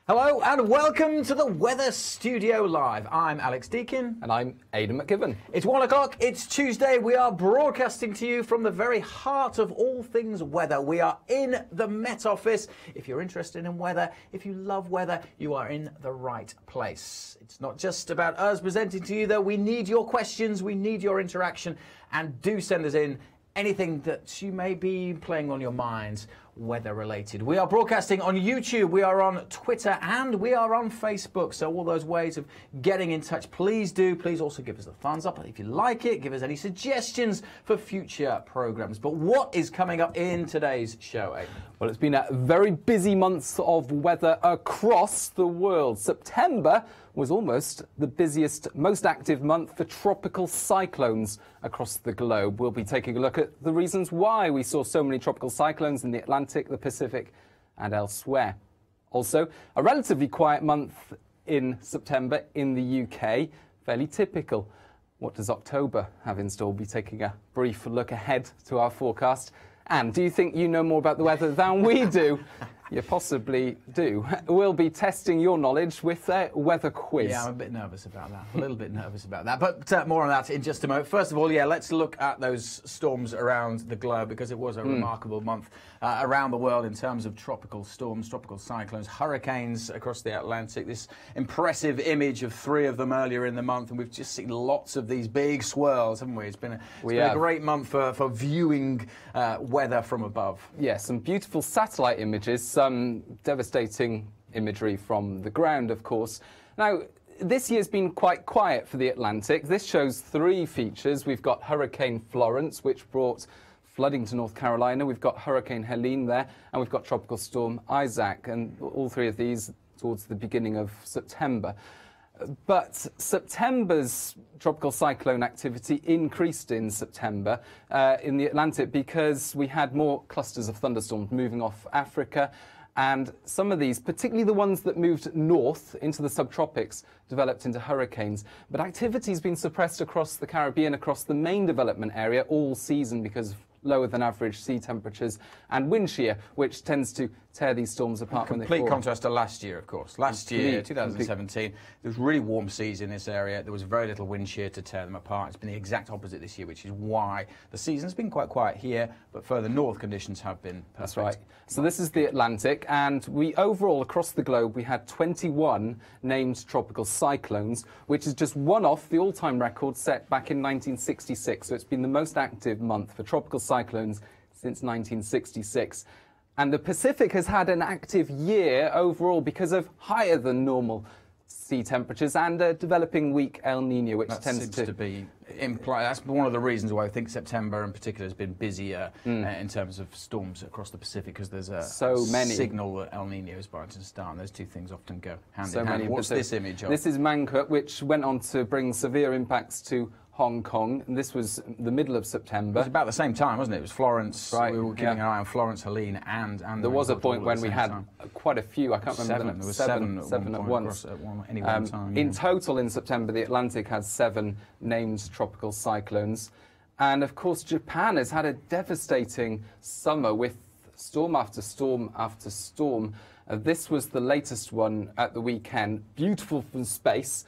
Hello and welcome to the Weather Studio Live. I'm Alex Deakin. And I'm Aidan McKibben. It's 1 o'clock, it's Tuesday. We are broadcasting to you from the very heart of all things weather. We are in the Met Office. If you're interested in weather, if you love weather, you are in the right place. It's not just about us presenting to you, though. We need your questions, we need your interaction, and do send us in anything that you may be playing on your minds weather related. We are broadcasting on YouTube, we are on Twitter, and we are on Facebook. So all those ways of getting in touch, please do. Please also give us a thumbs up if you like it. Give us any suggestions for future programs. But what is coming up in today's show, Aidan? Well, it's been a very busy month of weather across the world. September was almost the busiest, most active month for tropical cyclones across the globe. We'll be taking a look at the reasons why we saw so many tropical cyclones in the Atlantic, the Pacific and elsewhere. Also, a relatively quiet month in September in the UK, fairly typical. What does October have in store? We'll be taking a brief look ahead to our forecast. And do you think you know more about the weather than we do? You possibly do. We'll be testing your knowledge with a weather quiz. Yeah, I'm a bit nervous about that. A little bit nervous about that. But more on that in just a moment. First of all, yeah, let's look at those storms around the globe because it was a remarkable month around the world in terms of tropical storms, tropical cyclones, hurricanes across the Atlantic. This impressive image of 3 of them earlier in the month, and we've just seen lots of these big swirls, haven't we? It's been a great month for viewing weather from above. Yeah, some beautiful satellite images, some devastating imagery from the ground, of course. Now, this year's been quite quiet for the Atlantic. This shows 3 features. We've got Hurricane Florence, which brought flooding to North Carolina. We've got Hurricane Helene there, and we've got Tropical Storm Isaac, and all 3 of these towards the beginning of September. But September's tropical cyclone activity increased in September in the Atlantic because we had more clusters of thunderstorms moving off Africa, and some of these, particularly the ones that moved north into the subtropics, developed into hurricanes. But activity's been suppressed across the Caribbean, across the main development area all season because of lower than average sea temperatures and wind shear, which tends to tear these storms apart when they fall. Complete contrast to last year, of course. Last year, 2017, there was really warm seas in this area. There was very little wind shear to tear them apart. It's been the exact opposite this year, which is why the season's been quite quiet here, but further north conditions have been perfect. That's right. So this is the Atlantic, and we overall across the globe we had 21 named tropical cyclones, which is just one off the all-time record set back in 1966. So it's been the most active month for tropical cyclones since 1966. And the Pacific has had an active year overall because of higher than normal sea temperatures and a developing weak El Nino, which tends to be implied. That's one of the reasons why I think September in particular has been busier in terms of storms across the Pacific, because there's a signal that El Nino is about to start, and those two things often go hand in hand. What's this image of? This is Mangkhut, which went on to bring severe impacts to Hong Kong, and this was the middle of September. It was about the same time, wasn't it? It was Florence. Right. We were keeping an eye on Florence, Helene, and there was a point when we had quite a few. I can't remember. There was seven at once. Any one time. In total, in September, the Atlantic had 7 named tropical cyclones, and of course, Japan has had a devastating summer with storm after storm after storm. This was the latest one at the weekend. Beautiful from space.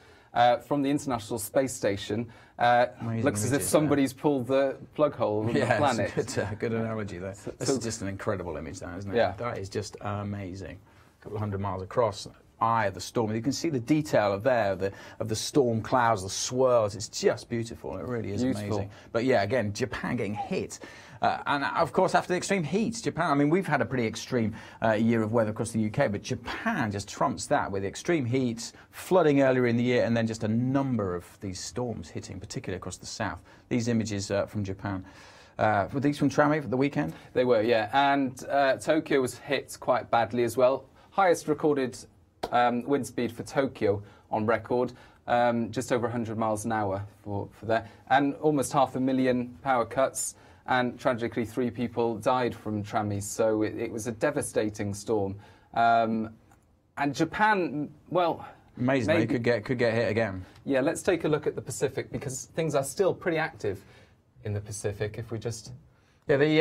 From the International Space Station. Looks as if somebody's pulled the plug hole of the planet. It's a good analogy there. This is just an incredible image, that, isn't it? Yeah. That is just amazing. A couple of 100 miles across. Eye of the storm. You can see the detail of the storm clouds, the swirls. It's just beautiful. It really is amazing. But yeah, again, Japan getting hit. And of course, after the extreme heat, Japan, I mean, we've had a pretty extreme year of weather across the UK, but Japan just trumps that with extreme heat, flooding earlier in the year, and then just a number of these storms hitting, particularly across the south. These images from Japan. Were these from Trame for the weekend? They were, yeah. And Tokyo was hit quite badly as well. Highest recorded wind speed for Tokyo on record. Just over 100 miles an hour for there. And almost 500,000 power cuts. And tragically, 3 people died from Trame, so it was a devastating storm. And Japan, well, amazing, maybe could get hit again. Yeah, let's take a look at the Pacific, because things are still pretty active in the Pacific. If we just Yeah, the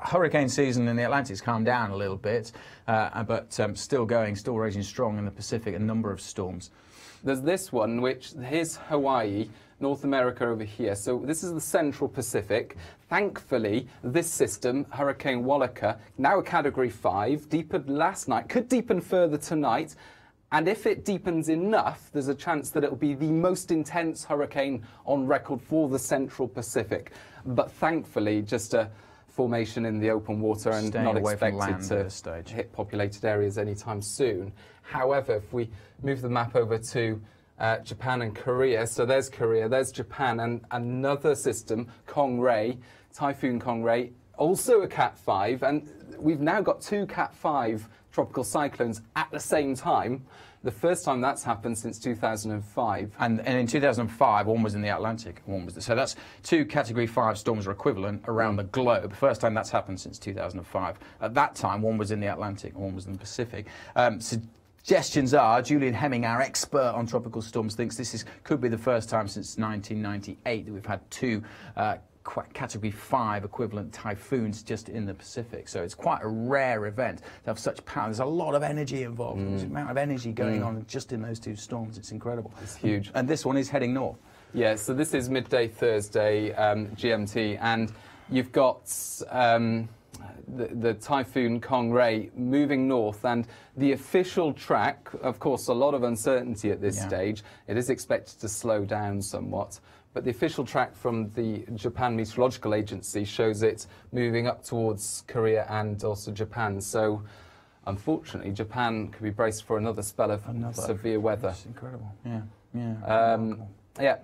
hurricane season in the Atlantic's calmed down a little bit, but still going, still raging strong in the Pacific, a number of storms. There's this one, which here's Hawaii, North America over here. So this is the Central Pacific. Thankfully, this system, Hurricane Wallaka, now a Category 5, deepened last night, could deepen further tonight. And if it deepens enough, there's a chance that it'll be the most intense hurricane on record for the Central Pacific. But thankfully, just a formation in the open water and not expected to hit populated areas anytime soon. However, if we move the map over to Japan and Korea, so there's Korea, there's Japan, and another system, Kong-Ray, Typhoon Kong-Ray, also a Cat 5, and we've now got 2 Cat 5 tropical cyclones at the same time. The first time that's happened since 2005. And in 2005, one was in the Atlantic, one was so that's 2 Category 5 storms are equivalent around the globe. First time that's happened since 2005. At that time, one was in the Atlantic, one was in the Pacific. Suggestions are, Julian Hemming, our expert on tropical storms, thinks this could be the first time since 1998 that we've had 2 Category 5 equivalent typhoons just in the Pacific. So it's quite a rare event to have such power. There's a lot of energy involved. There's an amount of energy going on just in those 2 storms. It's incredible. It's huge. And this one is heading north. Yeah, so this is midday Thursday, GMT, and you've got the Typhoon Kong-Ray moving north, and the official track, of course, a lot of uncertainty at this stage. It is expected to slow down somewhat. But the official track from the Japan Meteorological Agency shows it moving up towards Korea and also Japan. So, unfortunately, Japan could be braced for another spell of severe weather. It's incredible. Yeah.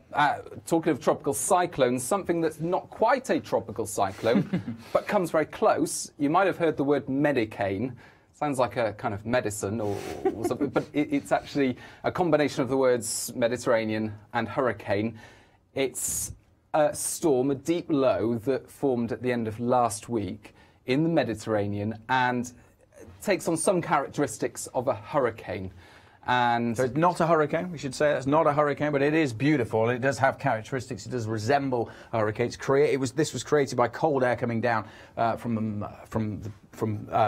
Talking of tropical cyclones, something that's not quite a tropical cyclone, but comes very close. You might have heard the word medicane. Sounds like a kind of medicine or something, but it's actually a combination of the words Mediterranean and hurricane. It's a storm, a deep low that formed at the end of last week in the Mediterranean and takes on some characteristics of a hurricane. And so it's not a hurricane, we should say. It's not a hurricane, but it is beautiful. It does have characteristics. It does resemble hurricanes. This was created by cold air coming down from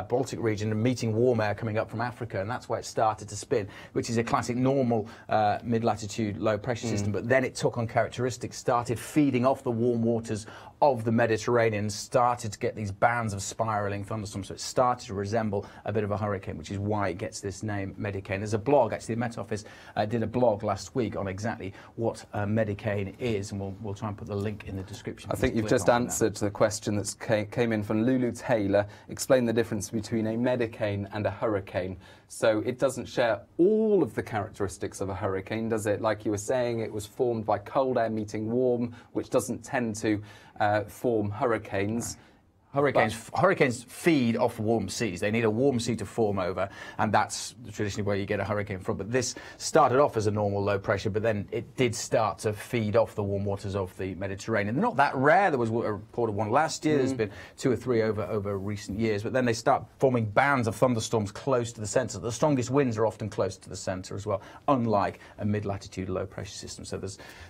Baltic region and meeting warm air coming up from Africa, and that's why it started to spin, which is a classic normal mid-latitude low-pressure system. But then it took on characteristics, started feeding off the warm waters of the Mediterranean, started to get these bands of spiraling thunderstorms, so it started to resemble a bit of a hurricane, which is why it gets this name, medicane. There's a blog, actually, the Met Office did a blog last week on exactly what medicane is, and we'll try and put the link in the description. I think you've just answered the question that came in from Lulu Taylor. Explain the difference between a medicane and a hurricane. So it doesn't share all of the characteristics of a hurricane, does it? Like you were saying, it was formed by cold air meeting warm, which doesn't tend to form hurricanes. Hurricanes feed off warm seas. They need a warm sea to form over, and that's traditionally where you get a hurricane from. But this started off as a normal low pressure, but then it did start to feed off the warm waters of the Mediterranean. They're not that rare. There was a report of one last year. There's been 2 or 3 over recent years. But then they start forming bands of thunderstorms close to the centre. The strongest winds are often close to the centre as well, unlike a mid-latitude low pressure system. So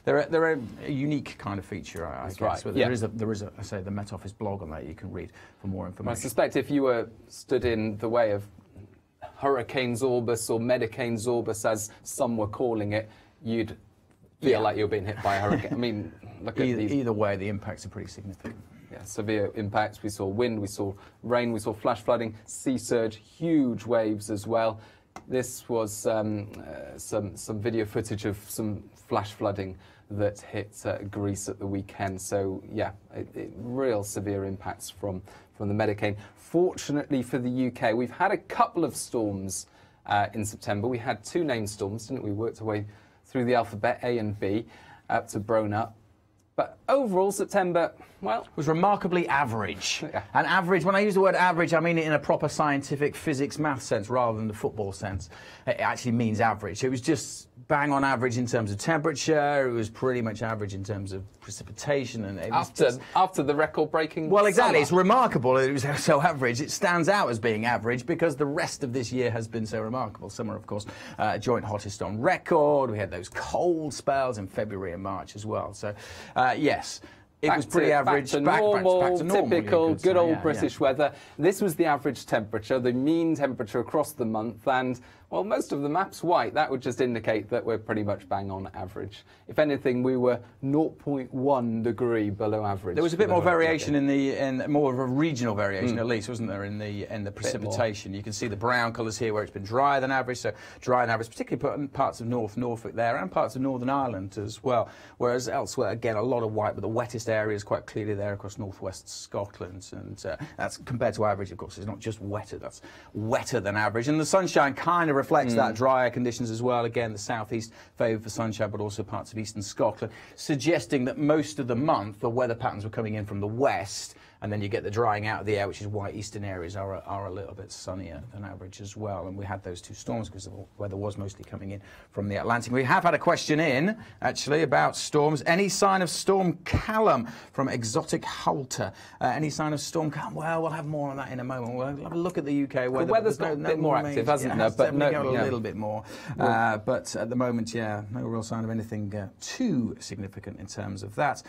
they're a unique kind of feature, I guess. Right. But there is I say, the Met Office blog on that you can read for more information. I suspect if you were stood in the way of Hurricane Zorbus or Medicane Zorbus, as some were calling it, you'd feel like you're being hit by a hurricane. I mean, look at these. Either way, the impacts are pretty significant. Yeah, severe impacts. We saw wind, we saw rain, we saw flash flooding, sea surge, huge waves as well. This was some video footage of some flash flooding that hit Greece at the weekend. So yeah, real severe impacts from the medicane. Fortunately for the UK, we've had a couple of storms in September. We had 2 named storms, didn't we? We worked our way through the alphabet, A and B, up to Brona. But overall, September, well, was remarkably average. Yeah. And average, when I use the word average, I mean it in a proper scientific physics math sense rather than the football sense. It actually means average. It was just bang on average in terms of temperature. It was pretty much average in terms of precipitation. And it was after the record-breaking Well, exactly. summer. It's remarkable it was so average. It stands out as being average because the rest of this year has been so remarkable. Summer, of course, joint hottest on record. We had those cold spells in February and March as well. So, yes, It was pretty average, back to normal, typical, good old yeah, British weather. This was the average temperature, the mean temperature across the month, and, well, most of the map's white. That would just indicate that we're pretty much bang on average. If anything, we were 0.1 degree below average. There was a bit more variation in more of a regional variation, at least, wasn't there, in the precipitation? You can see the brown colours here where it's been drier than average, so drier than average, particularly parts of Norfolk there and parts of Northern Ireland as well. Whereas elsewhere, again, a lot of white, but the wettest areas quite clearly there across northwest Scotland, and that's compared to average, of course. It's not just wetter, that's wetter than average. And the sunshine kind of reflects that drier conditions as well. Again, the southeast favoured for sunshine, but also parts of eastern Scotland, suggesting that most of the month the weather patterns were coming in from the west, and then you get the drying out of the air, which is why eastern areas are a little bit sunnier than average as well. And we had those two storms because the weather was mostly coming in from the Atlantic. We have had a question in, actually, about storms. Any sign of Storm Callum from Exotic Halter? Any sign of Storm Callum? Well, we'll have more on that in a moment. We'll have a look at the UK weather. The weather's got a bit more active, hasn't it? But no, a little bit more. But at the moment, yeah, no real sign of anything too significant in terms of that.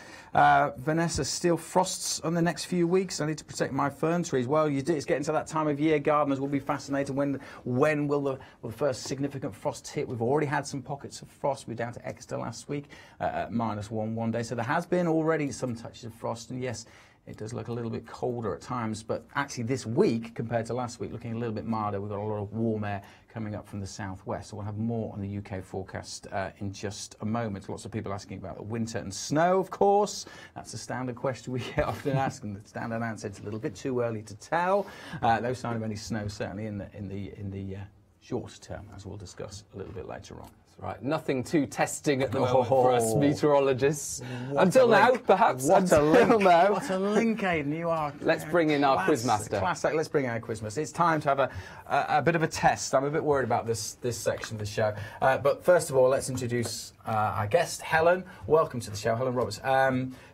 Vanessa, still frosts on the next few weeks. I need to protect my fern trees. Well, it's getting to that time of year. Gardeners will be fascinated. When will the first significant frosts hit? We've already had some pockets of frost. We're down to Exeter last week at -1 one day. So there has been already some touches of frost. And yes, it does look a little bit colder at times, but actually this week, compared to last week, looking a little bit milder. We've got a lot of warm air coming up from the southwest. So we'll have more on the UK forecast in just a moment. Lots of people asking about the winter and snow, of course. That's a standard question we get often asked, and the standard answer, it's a little bit too early to tell. No sign of any snow, certainly in the short term, as we'll discuss a little bit later on. Right, nothing too testing at the moment for us meteorologists. Until now, perhaps. Until now. What a link, Aidan, you are. Let's bring in our quizmaster. Classic. Let's bring in our quizmaster. It's time to have a bit of a test. I'm a bit worried about this section of the show. But first of all, let's introduce our guest, Helen. Welcome to the show, Helen Roberts.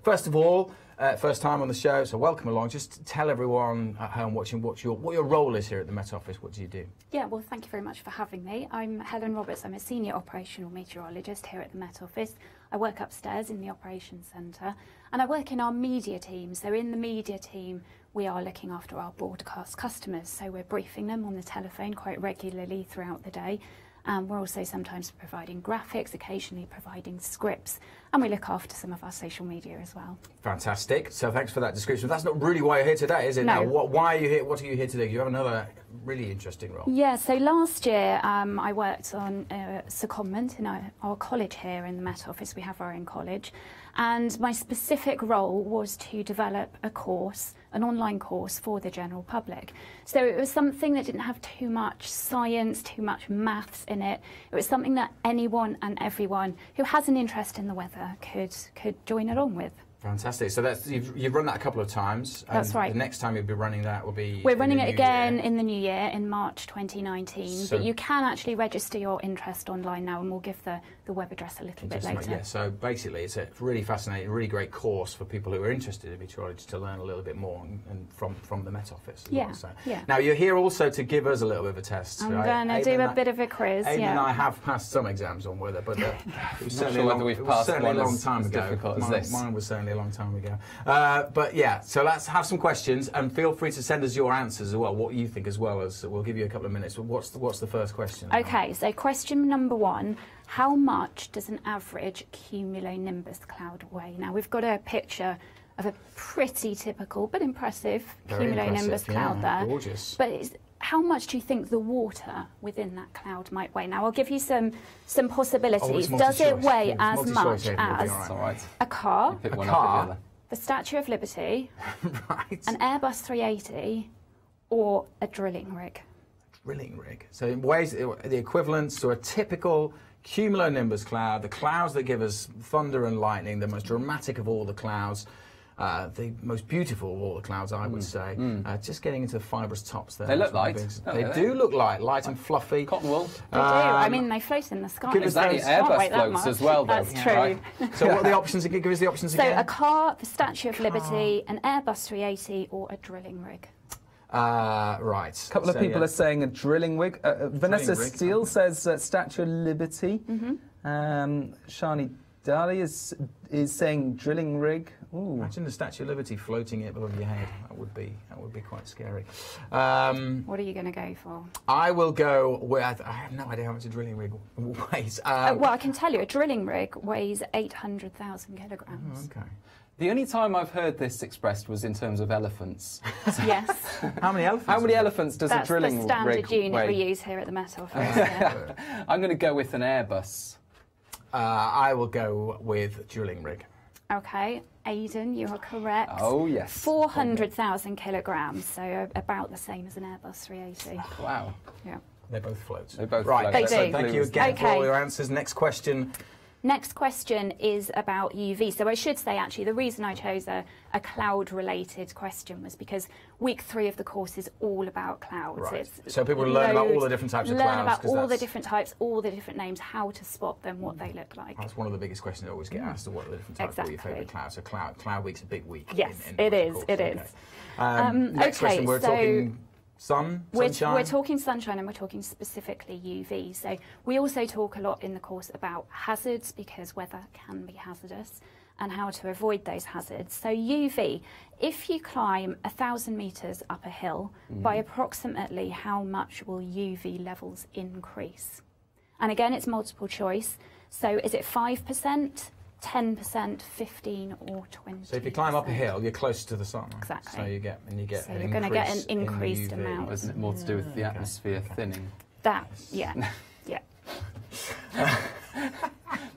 First of all, first time on the show, so welcome along. Just tell everyone at home watching what your role is here at the Met Office. What do you do? Yeah, well, thank you very much for having me. I'm Helen Roberts. I'm a senior operational meteorologist here at the Met Office. I work upstairs in the operations centre, and I work in our media team. So in the media team, we are looking after our broadcast customers. So we're briefing them on the telephone quite regularly throughout the day. We're also sometimes providing graphics, occasionally providing scripts, and we look after some of our social media as well. Fantastic. So thanks for that description. That's not really why you're here today, is it? No. Now, why are you here? What are you here to do? You have another really interesting role. Yeah, so last year I worked on secondment in our college here in the Met Office. We have our own college. And my specific role was to develop a course, an online course for the general public. So it was something that didn't have too much science, too much maths in it. It was something that anyone and everyone who has an interest in the weather could join along with. Fantastic. So you've run that a couple of times. That's right. The next time you'll be running that will be... We're running it again in the new year, in March 2019. But you can actually register your interest online now, and we'll give the web address a little bit later. Yeah, so basically it's a really fascinating, really great course for people who are interested in meteorology to learn a little bit more and from the Met Office. Yeah, well, so. yeah. Now you're here also to give us a little bit of a test. I'm going to do a bit of a quiz. Aidan and I have passed some exams on weather, but it was certainly a long time ago. Difficult as this. Mine was certainly a long time ago. But yeah, so let's have some questions, and feel free to send us your answers as well, what you think as well. As we'll give you a couple of minutes. What's the first question? Okay, so question number 1. How much does an average cumulonimbus cloud weigh? Now, we've got a picture of a pretty typical but impressive cumulonimbus cloud there. Gorgeous. But how much do you think the water within that cloud might weigh? Now, I'll give you some possibilities. Does it weigh as much as a car, the Statue of Liberty, an Airbus 380, or a drilling rig? Drilling rig. So it weighs the equivalent to a typical cumulonimbus cloud, the clouds that give us thunder and lightning, the most dramatic of all the clouds, the most beautiful of all the clouds, I would say. Just getting into the fibrous tops there. They look light. They do look light and fluffy. Cotton wool. They do. I mean, they float in the sky. Give us those Airbus floats as well, though. That's true. Right. So what are the options? Give us the options again. So a car, the Statue of Liberty, an Airbus 380, or a drilling rig. Right. A couple of people are saying a drilling rig. Vanessa Steele says Statue of Liberty. Shani Dali is saying drilling rig. Ooh. Imagine the Statue of Liberty floating it above your head. That would be quite scary. What are you going to go for? I will go with. I have no idea how much a drilling rig weighs. Well, I can tell you, a drilling rig weighs 800,000 kilograms. Okay. The only time I've heard this expressed was in terms of elephants. Yes. How many elephants? How many elephants does a drilling rig That's the standard unit weigh? we use here at the Met Office. Yeah. I'm going to go with an Airbus. I will go with drilling rig. Okay, Aidan, you are correct. Oh, yes. 400,000 kilograms, so about the same as an Airbus 380. Wow. Yeah. They both float. They both right. float. They So do. thank you again for Okay. all your answers. Next question. Next question is about UV. So I should say, actually, the reason I chose a cloud-related question was because week 3 of the course is all about clouds. Right. It's So people learn about all the different types of clouds. Learn about 'cause all the that's- different types, all the different names, how to spot them, what they look like. That's one of the biggest questions I always get asked. What are the different types of your Exactly. favourite clouds? So cloud week's a big week. Yes, in the it is, course. it Okay. is. Next okay, question. We're so talking sunshine. We're talking sunshine, and we're talking specifically UV. So we also talk a lot in the course about hazards, because weather can be hazardous, and how to avoid those hazards. So UV, if you climb 1,000 metres up a hill, by approximately how much will UV levels increase? And again, it's multiple choice. So is it 5%, 10%, 15 or 20%? So if you climb up a hill, you're close to the sun. Exactly. So you get So an you're going to get an in the increased UV. amount. Isn't it more to do with the atmosphere thinning? That, yeah, yeah.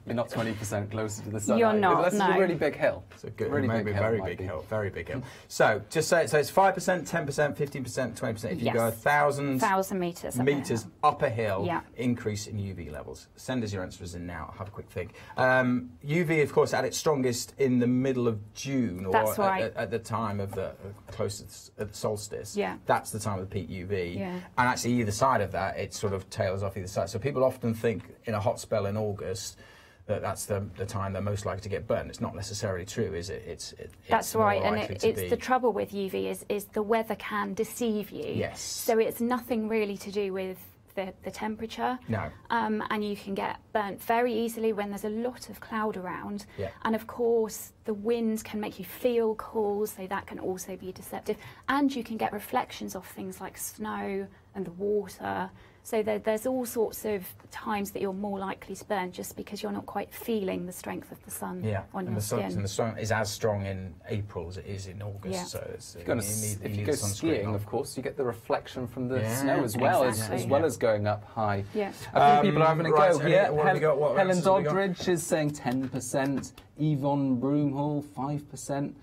You're not 20% closer to the sun. You're are you? not, This is no. a really big hill. It's a good, really maybe big hill, very might big be. hill, very big hill. So just say so it's 5%, 10%, 15%, 20%. If you Yes. go 1,000 metres meters up a hill, Yeah. increase in UV levels. Send us your answers in now. I'll have a quick think. UV, of course, at its strongest in the middle of June, or That's right. at the time of the closest at the solstice. Yeah. That's the time of the peak UV. Yeah. And actually, either side of that, it sort of tails off either side. So people often think in a hot spell in August that's the time they're most likely to get burnt. It's not necessarily true, is it? That's it's more right, and likely to it's be- the trouble with UV is the weather can deceive you. Yes. So it's nothing really to do with the temperature. No. And you can get burnt very easily when there's a lot of cloud around. Yeah. And of course, the wind can make you feel cool, so that can also be deceptive. And you can get reflections of things like snow and the water. So there's all sorts of times that you're more likely to burn just because you're not quite feeling the strength of the sun on your skin. And the sun is as strong in April as it is in August. Yeah. So it's, If you go skiing, of course, you get the reflection from the Yeah, snow as well, exactly. as well as going up high. Yeah. I think people are having a right, go so here. what have we got? What Helen answers have we got? Doddridge is saying 10%. Yvonne Broomhall, 5%.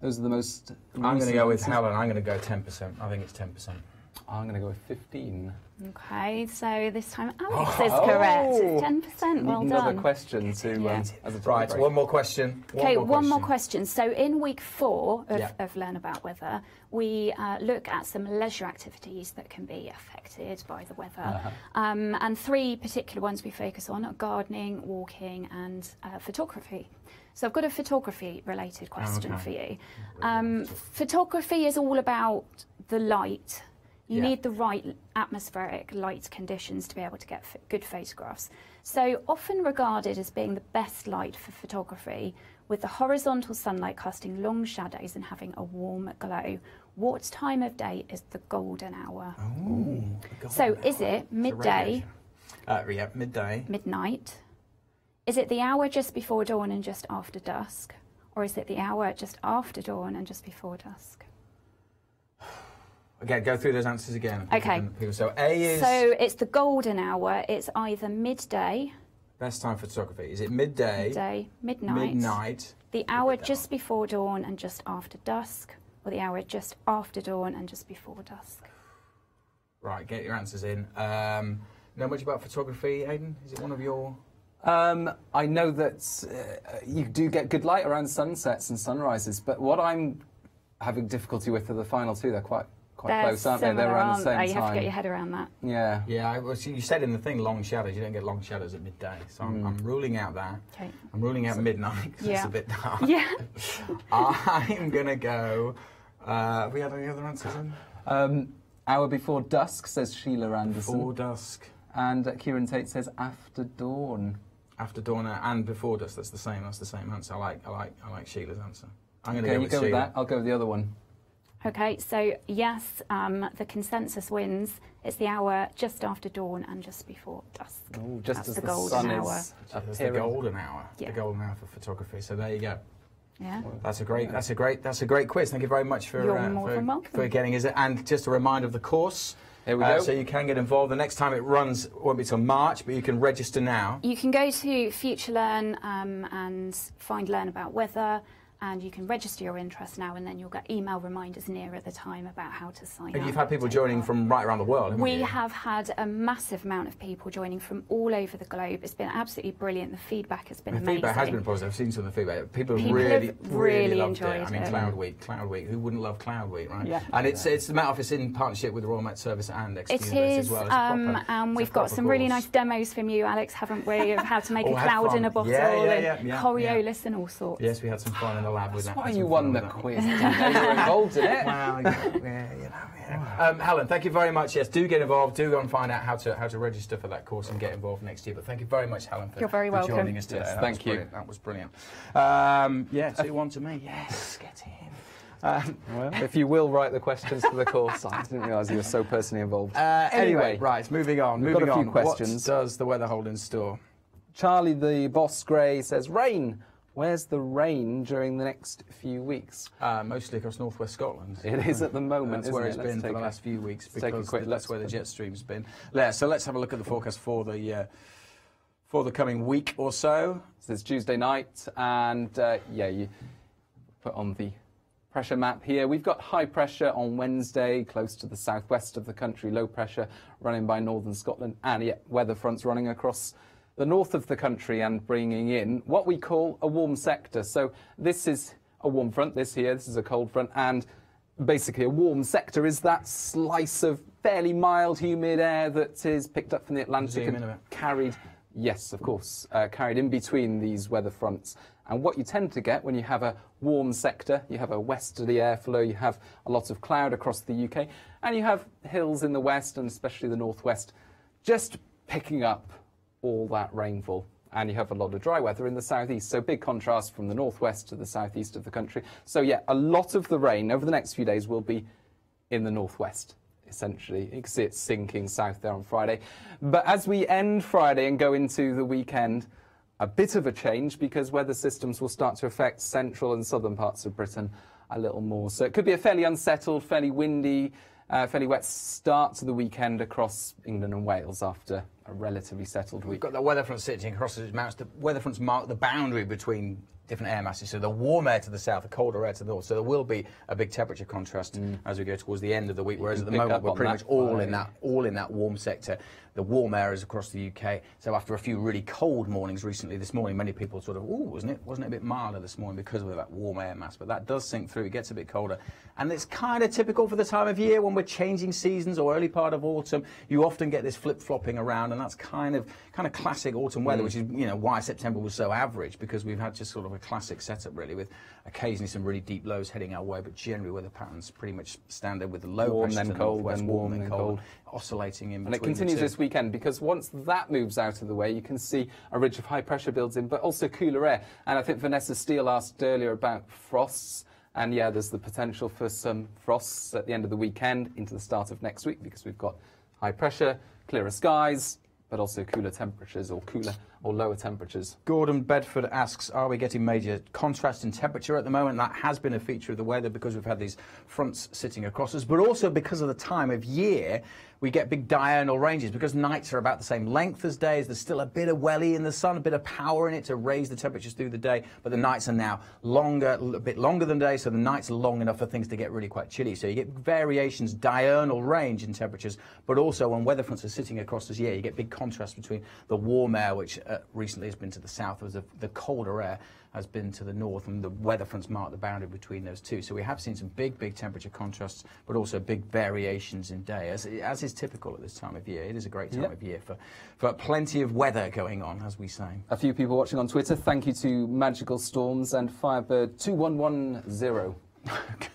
Those are the most. I'm going to recent go with answers. Helen. I'm going to go 10%. I think it's 10%. I'm going to go with 15. Okay, so this time Alex is correct. It's 10%. Well Another done. question to Yeah. as a Right, tiebreaker. one more question. Okay, one more question. So in week 4 Yeah. of Learn About Weather, we look at some leisure activities that can be affected by the weather. And 3 particular ones we focus on are gardening, walking and photography. So I've got a photography-related question for you. Photography is all about the light. You Yeah. need the right atmospheric light conditions to be able to get good photographs. So often regarded as being the best light for photography, with the horizontal sunlight casting long shadows and having a warm glow. What time of day is the golden hour? So is it midday, Yeah, midday. midnight? Is it the hour just before dawn and just after dusk? Or is it the hour just after dawn and just before dusk? Again, go through those answers again. Okay. So A is So it's the golden hour. It's either midday, best time for photography. Is it midday, midnight, the hour just before dawn and just after dusk, or the hour just after dawn and just before dusk? Right, get your answers in. Know much about photography, Aidan? Is it one of your... I know that you do get good light around sunsets and sunrises, but what I'm having difficulty with are the final 2. They're quite close, aren't they? They're around the same time. You have to get your head around that. Yeah. Yeah, you said in the thing long shadows. You don't get long shadows at midday. So I'm ruling out that. Okay. I'm ruling out midnight 'cause it's Yeah. a bit dark. Yeah. I'm going to go... have we had any other answers in? Hour before dusk, says Sheila Anderson. Before dusk. And Kieran Tate says after dawn. After dawn and before dusk. That's the same answer. I like Sheila's answer. I'm going to Okay, go you with go with Sheila. that. I'll go with the other one. Okay, so yes, the consensus wins. It's the hour just after dawn and just before dusk. Ooh, just That's as the the golden sun hour. is It's the appearing. golden hour. Yeah. The golden hour for photography. So there you go. Yeah. That's a great quiz. Thank you very much for You're more than welcome. for getting us. And just a reminder of the course. Here we go. So you can get involved. The next time it runs won't be till March, but you can register now. You can go to FutureLearn and learn about weather, and you can register your interest now, and then you'll get email reminders nearer the time about how to sign up. And you've had people joining from right around the world, haven't We you? have had a massive amount of people joining from all over the globe. It's been absolutely brilliant. The feedback has been The amazing. feedback has been positive. I've seen some of the feedback. People People really, have really really loved it. I enjoyed mean, it. Cloud Week. Who wouldn't love Cloud Week, right? Yeah. And it's the Met Office in partnership with the Royal Met Service and Exeter It University is, as well. It's a proper- and it's a we've got proper some really course. nice demos from you, Alex, haven't we, of how to make Oh, a had cloud fun. in a bottle Yeah, and yeah. Coriolis and all sorts. Yes, we had some fun in the lab with That's that. why Had you some won fun the with that. quiz. Didn't you were involved in it. Well, yeah. Helen, thank you very much. Yes, do get involved. Do go and find out how to register for that course and get involved next year. But thank you very much, Helen, for, You're very for welcome. joining us today. Yes, That thank was you. brilliant. That was brilliant. Yeah, 2-1 to me. Yes, get in. Well, if you will write the questions for the course, I didn't realise you were so personally involved. Anyway, right, moving on. We've got a few What questions. does the weather hold in store? Charlie the Boss Grey says, rain. Where's the rain during the next few weeks? Mostly across northwest Scotland. It is at the moment, That's isn't where it? it's Let's been for take the a- last few weeks take a because quick that's look. where the jet stream's been. So let's have a look at the forecast for the coming week or so. So it's Tuesday night, and yeah, you put on the pressure map here. We've got high pressure on Wednesday, close to the southwest of the country, low pressure running by northern Scotland, and yeah, weather fronts running across the north of the country and bringing in what we call a warm sector. So this is a warm front, this is a cold front, and basically a warm sector is that slice of fairly mild, humid air that is picked up from the Atlantic Zoom in a and bit. carried, yes, of course, carried in between these weather fronts. And what you tend to get when you have a warm sector, you have a westerly airflow, you have a lot of cloud across the UK, and you have hills in the west and especially the northwest just picking up all that rainfall. And you have a lot of dry weather in the southeast, so big contrast from the northwest to the southeast of the country. So yeah, a lot of the rain over the next few days will be in the northwest, essentially. You can see it sinking south there on Friday. But as we end Friday and go into the weekend, a bit of a change because weather systems will start to affect central and southern parts of Britain a little more. So it could be a fairly unsettled, fairly windy, fairly wet start to the weekend across England and Wales after a relatively settled We've week. got the weather front sitting across the mountains. The weather fronts mark the boundary between different air masses. So the warm air to the south, the colder air to the north. So there will be a big temperature contrast as we go towards the end of the week. Whereas at the pick moment up we're on pretty that much all Friday. in that warm sector. The warm air is across the UK. So after a few really cold mornings recently, this morning many people sort of, wasn't it a bit milder this morning because of that warm air mass? But that does sink through. It gets a bit colder, and it's kind of typical for the time of year when we're changing seasons or early part of autumn. You often get this flip-flopping around, and that's kind of classic autumn weather, which is why September was so average, because we've had just sort of a classic setup really, with occasionally some really deep lows heading our way, but generally weather patterns pretty much standard with the low Warm, pressure to then the cold, northwest, then warm warm, then then cold, cold. oscillating in between. And it continues the two. this weekend because once that moves out of the way, you can see a ridge of high pressure builds in, but also cooler air. And I think Vanessa Steele asked earlier about frosts. And yeah, there's the potential for some frosts at the end of the weekend into the start of next week because we've got high pressure, clearer skies, but also cooler temperatures or lower temperatures. Gordon Bedford asks, are we getting major contrast in temperature at the moment? That has been a feature of the weather because we've had these fronts sitting across us, but also because of the time of year, we get big diurnal ranges because nights are about the same length as days. There's still a bit of welly in the sun, a bit of power in it to raise the temperatures through the day, but the nights are now longer, a bit longer than days, so the nights are long enough for things to get really quite chilly. So you get variations, diurnal range in temperatures, but also when weather fronts are sitting across us, you get big contrast between the warm air, which recently has been to the south, as the colder air has been to the north, and the weather fronts mark the boundary between those two. So we have seen some big temperature contrasts, but also big variations in day, as is typical at this time of year. It is a great time of year for plenty of weather going on, as we say. A few people watching on Twitter. Thank you to Magical Storms and Firebird 2110.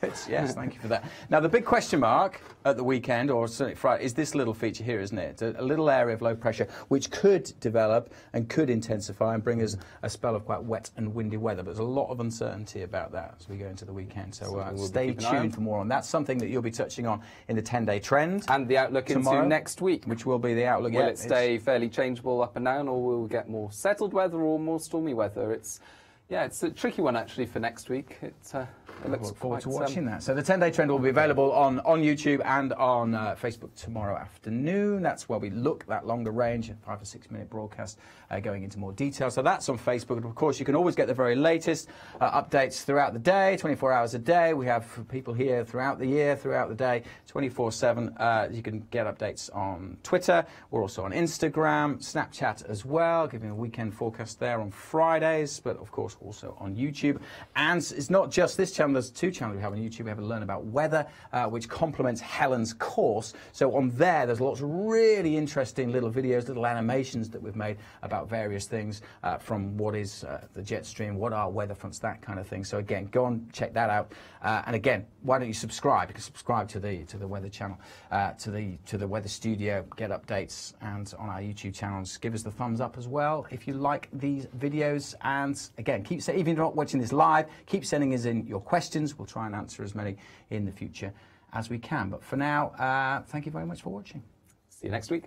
Good, yes, thank you for that. Now, the big question mark at the weekend, or certainly Friday, is this little feature here, isn't it? It's a little area of low pressure which could develop and could intensify and bring us a spell of quite wet and windy weather. But there's a lot of uncertainty about that as we go into the weekend. So we'll stay tuned for more on that. Something that you'll be touching on in the 10-day trend. And the outlook tomorrow, into next week. Which will be the outlook. Will it stay fairly changeable up and down, or will we get more settled weather or more stormy weather? It's a tricky one actually for next week. It looks look forward to watching that. So the 10-day trend will be available on YouTube and on Facebook tomorrow afternoon. That's where we look at that longer range, 5 or 6 minute broadcast going into more detail. So that's on Facebook. And of course, you can always get the very latest updates throughout the day, 24 hours a day. We have people here throughout the year, throughout the day, 24/7. You can get updates on Twitter. We're also on Instagram, Snapchat as well, giving a weekend forecast there on Fridays, but of course also on YouTube. And it's not just this channel. There's 2 channels we have on YouTube. We have a Learn About Weather, which complements Helen's course. So on there's lots of really interesting little videos, little animations that we've made about various things, from what is the jet stream, what are weather fronts, that kind of thing. So again, go on, check that out. And again, why don't you subscribe? You can subscribe to the weather channel, to the weather studio, get updates, and on our YouTube channels, give us the thumbs up as well if you like these videos. And again, even if you're not watching this live, keep sending us in your questions. We'll try and answer as many in the future as we can. But for now, thank you very much for watching. See you next week.